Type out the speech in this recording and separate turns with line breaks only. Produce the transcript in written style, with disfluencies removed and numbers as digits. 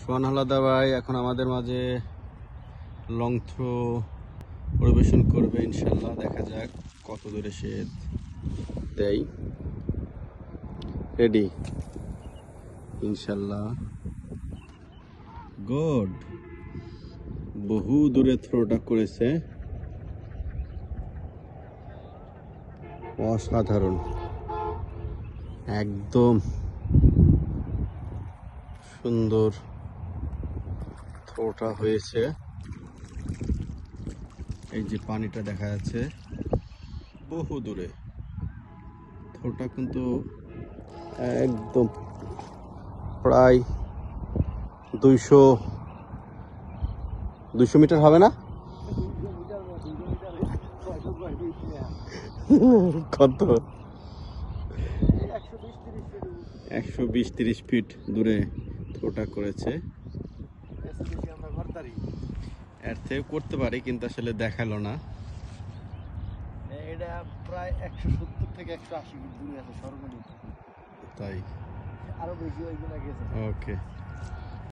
সোহান হালাদা ভাই এখন আমাদের মাঝে লং থ্রো পরিবেশন করবে ইনশাল্লাহ। দেখা যাক কত দূরে সে দেয়। রেডি ইনশাল্লাহ। গুড, বহু দূরে থ্রোটা করেছে, অসাধারণ, একদম সুন্দর থ্রোটা হয়েছে। এই যে পানিটা দেখা যাচ্ছে বহু দূরে, থ্রোটা কিন্তু একদম প্রায় 200 মিটার হবে না? কত? 120-30 ফিট দূরে থ্রোটা করেছে। এর থেকে করতে পারি কিন্তু আসলে দেখালো না।
এটা প্রায় 170 থেকে 180 ফিট দূরে আছে সর্বনিম্ন,
তাই
আরো বেশি ওইগুলো গেছে।
ওকে।